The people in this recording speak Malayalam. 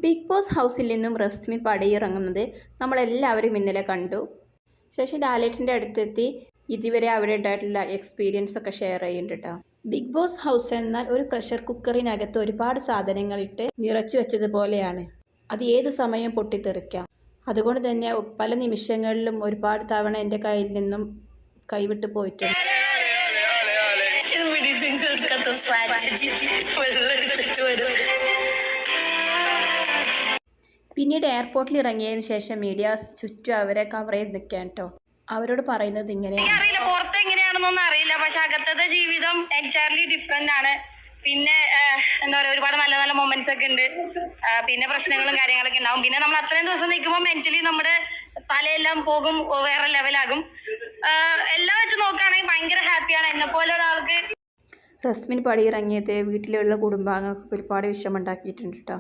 ബിഗ് ബോസ് ഹൗസിൽ നിന്നും റസ്മിൻ പടിയിറങ്ങുന്നത് നമ്മളെല്ലാവരും ഇന്നലെ കണ്ടു. ശേഷം ലാലേട്ടൻ്റെ അടുത്തെത്തി ഇതുവരെ അവരുടേതായിട്ടുള്ള എക്സ്പീരിയൻസ് ഒക്കെ ഷെയർ ചെയ്യുന്നുണ്ട് കേട്ടോ. ബിഗ് ബോസ് ഹൗസ് എന്നാൽ ഒരു പ്രഷർ കുക്കറിനകത്ത് ഒരുപാട് സാധനങ്ങളിട്ട് നിറച്ചു വെച്ചതുപോലെയാണ്. അത് ഏത് സമയം പൊട്ടിത്തെറിക്കാം. അതുകൊണ്ട് തന്നെ പല നിമിഷങ്ങളിലും ഒരുപാട് തവണ എൻ്റെ കയ്യിൽ നിന്നും കൈവിട്ട് പോയിട്ടുണ്ട്. പിന്നീട് എയർപോർട്ടിൽ ഇറങ്ങിയതിന് ശേഷം മീഡിയാസ് ചുറ്റും അവരെ കവർ ചെയ്ത് നിൽക്കാൻ കേട്ടോ. അവരോട് പറയുന്നത് ഇങ്ങനെയാണ്. അറിയില്ല പുറത്ത് എങ്ങനെയാണെന്നൊന്നും അറിയില്ല, പക്ഷെ അകത്തത്തെ ജീവിതം എക്സാക്ട്ലി ഡിഫറെന്റ് ആണ്. പിന്നെ എന്താ പറയാ, ഒരുപാട് നല്ല നല്ല മൊമെന്റ്സ് ഒക്കെ ഉണ്ട്. പിന്നെ പ്രശ്നങ്ങളും കാര്യങ്ങളൊക്കെ ഉണ്ടാവും. പിന്നെ നമ്മൾ അത്രയും ദിവസം നിൽക്കുമ്പോൾ മെന്റലി നമ്മുടെ തലയെല്ലാം പോകും, വേറെ ലെവലാകും. എല്ലാം വെച്ച് നോക്കുകയാണെങ്കിൽ ഭയങ്കര ഹാപ്പിയാണ്. എന്നെ പോലെ ഒരാൾക്ക് റസ്മിൻ പടിയിറങ്ങിയത് വീട്ടിലുള്ള കുടുംബാംഗങ്ങൾക്ക് ഒരുപാട് വിഷമമുണ്ടാക്കിയിട്ടുണ്ട് കേട്ടോ.